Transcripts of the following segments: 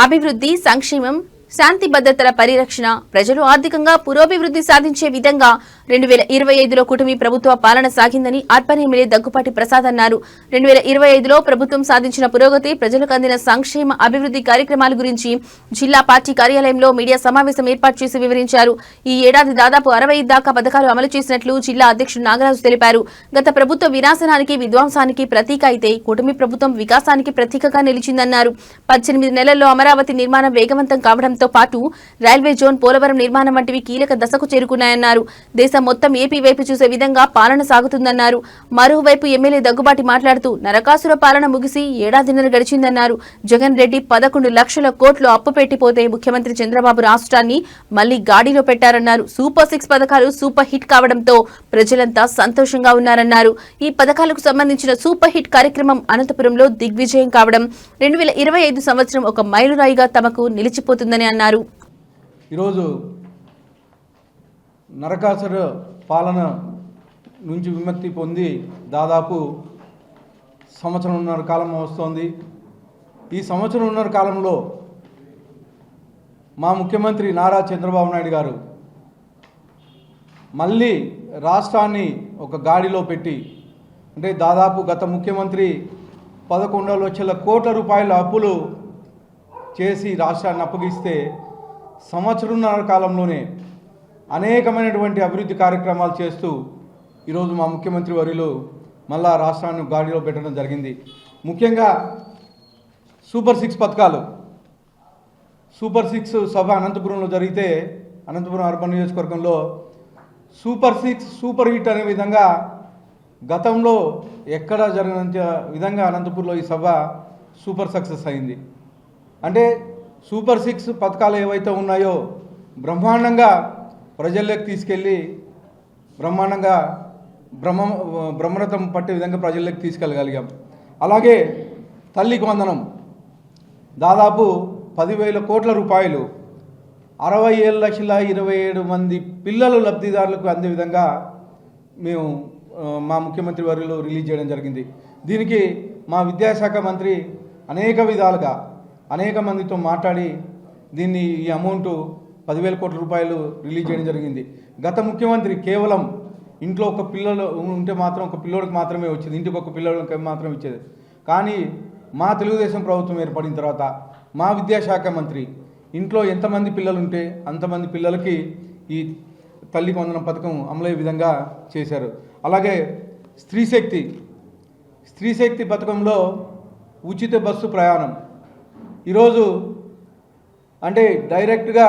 అభివృద్ధి, సంక్షేమం, శాంతి భద్రతల పరిరక్షణ, ప్రజలు ఆర్థికంగా పురోభివృద్ధి సాధించే విధంగా 2025లో కూటమి ప్రభుత్వ పాలన సాగిందని అర్బన్ ఎమ్మెల్యే దగ్గుపాటి ప్రసాద్ అన్నారు. 2025లో ప్రభుత్వం సాధించిన పురోగతి, ప్రజలకు అందిన సంక్షేమ అభివృద్ధి కార్యక్రమాల గురించి జిల్లా పార్టీ కార్యాలయంలో మీడియా సమావేశం ఏర్పాటు చేసి వివరించారు. ఈ ఏడాది దాదాపు 65 దాకా పథకాలు అమలు చేసినట్లు జిల్లా అధ్యక్షుడు నాగరాజు తెలిపారు. గత ప్రభుత్వ వినాశనానికి, విధ్వంసానికి ప్రతీక అయితే కూటమి ప్రభుత్వం వికాసానికి ప్రతీకగా నిలిచిందన్నారు. 18 నెలల్లో అమరావతి నిర్మాణం వేగవంతం కావడంతో పాటు రైల్వే జోన్, పోలవరం నిర్మాణం వంటివి కీలక దశకు చేరుకున్నాయన్నారు. దేశం మొత్తం ఏపీ వైపు చూసే విధంగా పాలన సాగుతుందన్నారు. మరోవైపు ఎమ్మెల్యే దగ్గుబాటి మాట్లాడుతూ నరకాసుర పాలన ముగిసి ఏడాదిన్నర గడిచిందన్నారు. జగన్ రెడ్డి 11 లక్షల కోట్లు అప్పు పెట్టిపోతే ముఖ్యమంత్రి చంద్రబాబు రాష్ట్రాన్ని మళ్లీ గాడిలో పెట్టారన్నారు. సూపర్ 6 పథకాలు సూపర్ హిట్ కావడంతో ప్రజలంతా సంతోషంగా ఉన్నారన్నారు. ఈ పథకాలకు సంబంధించిన సూపర్ హిట్ కార్యక్రమం అనంతపురంలో దిగ్విజయం కావడం 2025 సంవత్సరం ఒక మైలురాయిగా తమకు నిలిచిపోతుందని అన్నారు. ఈరోజు నరకాసుర పాలన నుంచి విముక్తి పొంది దాదాపు సంవత్సరంన్నర కాలం వస్తోంది. ఈ సంవత్సరంన్నర కాలంలో మా ముఖ్యమంత్రి నారా చంద్రబాబు నాయుడు గారు మళ్ళీ రాష్ట్రాన్ని ఒక గాడిలో పెట్టి, అంటే దాదాపు గత ముఖ్యమంత్రి 11 లక్షల కోట్ల రూపాయల అప్పులు చేసి రాష్ట్రాన్ని అప్పగిస్తే సంవత్సరంన్నర కాలంలోనే అనేకమైనటువంటి అభివృద్ధి కార్యక్రమాలు చేస్తూ ఈరోజు మా ముఖ్యమంత్రి వర్యులు మళ్ళా రాష్ట్రాన్ని గాడిలో పెట్టడం జరిగింది. ముఖ్యంగా సూపర్ 6 పథకాలు, సూపర్ 6 సభ అనంతపురంలో జరిగితే అనంతపురం అర్బన్ నియోజకవర్గంలో సూపర్ 6 సూపర్ హిట్ అనే విధంగా గతంలో ఎక్కడ జరిగినంత విధంగా అనంతపురంలో ఈ సభ సూపర్ సక్సెస్ అయింది. అంటే సూపర్ 6 పథకాలు ఏవైతే ఉన్నాయో బ్రహ్మాండంగా ప్రజల్లోకి తీసుకెళ్ళి బ్రహ్మాండంగా బ్రహ్మరథం పట్టే విధంగా ప్రజల్లోకి తీసుకెళ్ళగలిగాం. అలాగే తల్లికి వందనం దాదాపు 10,000 కోట్ల రూపాయలు 67,27,000 మంది పిల్లలు లబ్ధిదారులకు అందే విధంగా మేము మా ముఖ్యమంత్రి వర్యులు రిలీజ్ చేయడం జరిగింది. దీనికి మా విద్యాశాఖ మంత్రి అనేక విధాలుగా అనేక మందితో మాట్లాడి దీన్ని ఈ అమౌంట్ 10,000 కోట్ల రూపాయలు రిలీజ్ చేయడం జరిగింది. గత ముఖ్యమంత్రి కేవలం ఇంట్లో ఒక పిల్లలు ఉంటే మాత్రం ఒక పిల్లోడికి మాత్రమే వచ్చేది, ఇంటికి ఒక పిల్లోడికి మాత్రమే ఇచ్చేది. కానీ మా తెలుగుదేశం ప్రభుత్వం ఏర్పడిన తర్వాత మా విద్యాశాఖ మంత్రి ఇంట్లో ఎంతమంది పిల్లలు ఉంటే అంతమంది పిల్లలకి ఈ తల్లికి వందనం పథకం అమలయ్యే విధంగా చేశారు. అలాగే స్త్రీ శక్తి పథకంలో ఉచిత బస్సు ప్రయాణం ఈరోజు అంటే డైరెక్ట్గా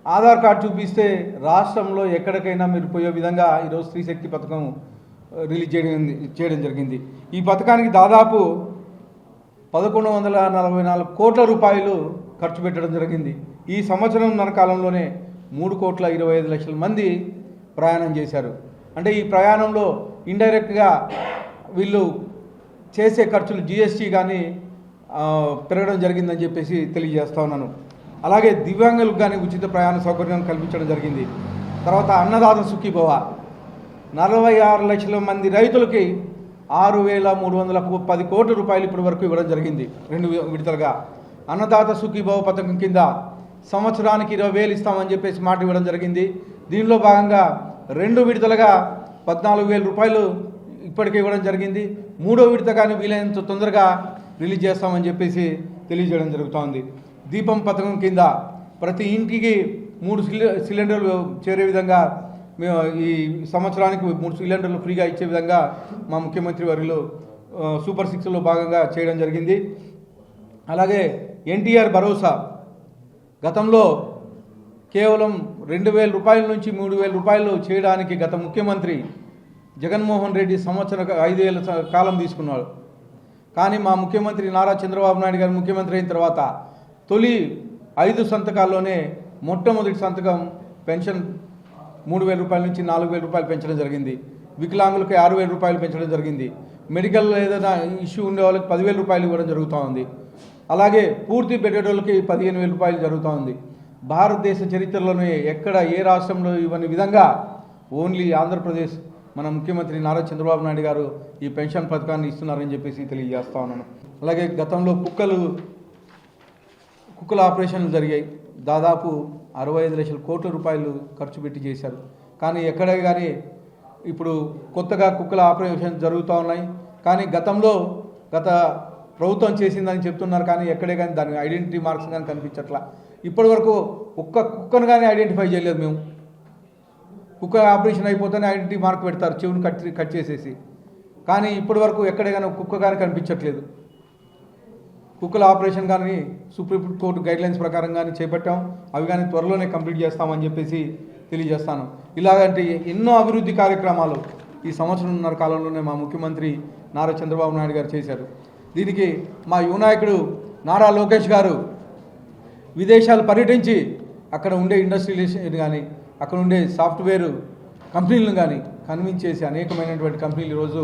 ఆధార్ కార్డు చూపిస్తే రాష్ట్రంలో ఎక్కడికైనా మీరు పోయే విధంగా ఈరోజు స్త్రీ శక్తి పథకం రిలీజ్ చేయడం జరిగింది. ఈ పథకానికి దాదాపు 1,144 కోట్ల రూపాయలు ఖర్చు పెట్టడం జరిగింది. ఈ సంవత్సరంన్నర కాలంలోనే 3,25,00,000 మంది ప్రయాణం చేశారు. అంటే ఈ ప్రయాణంలో ఇండైరెక్ట్గా వీళ్ళు చేసే ఖర్చులు జిఎస్టీ కానీ పెరగడం జరిగిందని చెప్పేసి తెలియజేస్తా ఉన్నాను. అలాగే దివ్యాంగులకు కానీ ఉచిత ప్రయాణ సౌకర్యం కల్పించడం జరిగింది. తర్వాత అన్నదాత సుఖీభవ 46 లక్షల మంది రైతులకి 6,310 కోట్ల రూపాయలు ఇప్పటి వరకు ఇవ్వడం జరిగింది. 2 విడతలుగా అన్నదాత సుఖీభవ పథకం కింద సంవత్సరానికి 20,000 ఇస్తామని చెప్పేసి మాట ఇవ్వడం జరిగింది. దీనిలో భాగంగా 2 విడతలుగా 14,000 రూపాయలు ఇప్పటికే ఇవ్వడం జరిగింది. 3వ విడత కానీ వీలైనంత తొందరగా రిలీజ్ చేస్తామని చెప్పేసి తెలియజేయడం జరుగుతోంది. దీపం పథకం కింద ప్రతి ఇంటికి 3 సిలిండర్లు చేరే విధంగా మేము ఈ సంవత్సరానికి 3 సిలిండర్లు ఫ్రీగా ఇచ్చే విధంగా మా ముఖ్యమంత్రి వర్యులు సూపర్ 6లో భాగంగా చేయడం జరిగింది. అలాగే ఎన్టీఆర్ భరోసా గతంలో కేవలం 2,000 రూపాయల నుంచి 3,000 రూపాయలు చేయడానికి గత ముఖ్యమంత్రి జగన్మోహన్ రెడ్డి 5 ఏళ్ళ కాలం తీసుకున్నాడు. కానీ మా ముఖ్యమంత్రి నారా చంద్రబాబు నాయుడు గారు ముఖ్యమంత్రి అయిన తర్వాత తొలి 5 సంతకాల్లోనే మొట్టమొదటి సంతకం పెన్షన్ 3,000 రూపాయల నుంచి 4,000 రూపాయలు పెంచడం జరిగింది. వికలాంగులకి 6,000 రూపాయలు పెంచడం జరిగింది. మెడికల్ ఏదైనా ఇష్యూ ఉండే వాళ్ళకి 10,000 రూపాయలు ఇవ్వడం జరుగుతూ ఉంది. అలాగే పూర్తి పెట్టేటోళ్ళకి 15,000 రూపాయలు జరుగుతూ ఉంది. భారతదేశ చరిత్రలోనే ఎక్కడ ఏ రాష్ట్రంలో ఇవ్వని విధంగా ఓన్లీ ఆంధ్రప్రదేశ్ మన ముఖ్యమంత్రి నారా చంద్రబాబు నాయుడు గారు ఈ పెన్షన్ పథకాన్ని ఇస్తున్నారని చెప్పేసి తెలియజేస్తా ఉన్నాను. అలాగే గతంలో కుక్కలు కుక్కల ఆపరేషన్లు జరిగాయి. దాదాపు 65 లక్షల కోట్ల రూపాయలు ఖర్చు పెట్టి చేశారు. కానీ ఎక్కడ కానీ ఇప్పుడు కొత్తగా కుక్కల ఆపరేషన్ జరుగుతూ ఉన్నాయి. కానీ గత ప్రభుత్వం చేసిందని చెప్తున్నారు. కానీ ఎక్కడే కానీ దాని ఐడెంటిటీ మార్క్స్ కానీ కనిపించట్లా. ఇప్పటి వరకు ఒక్క కుక్కను కానీ ఐడెంటిఫై చేయలేదు మేము. కుక్క ఆపరేషన్ అయిపోతేనే ఐడెంటిటీ మార్క్ పెడతారు చెవును కట్ చేసేసి. కానీ ఇప్పటి వరకు ఎక్కడే కానీ కుక్క కానీ కనిపించట్లేదు. కుక్కల ఆపరేషన్ కానీ సుప్రీంకోర్టు గైడ్లైన్స్ ప్రకారం కానీ చేపట్టాం. అవి కానీ త్వరలోనే కంప్లీట్ చేస్తామని చెప్పేసి తెలియజేస్తాను. ఇలాగంటే ఎన్నో అభివృద్ధి కార్యక్రమాలు ఈ సంవత్సరంన్నర కాలంలోనే మా ముఖ్యమంత్రి నారా చంద్రబాబు నాయుడు గారు చేశారు. దీనికి మా యువ నాయకుడు నారా లోకేష్ గారు విదేశాలు పర్యటించి అక్కడ ఉండే ఇండస్ట్రియల్ కానీ అక్కడ ఉండే సాఫ్ట్వేర్ కంపెనీలను కానీ కన్విన్స్ చేసి అనేకమైనటువంటి కంపెనీలు ఈరోజు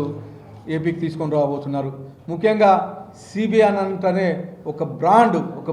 ఏపీకి తీసుకొని రాబోతున్నారు. ముఖ్యంగా సిబిఐ అంటేనే ఒక బ్రాండ్, ఒక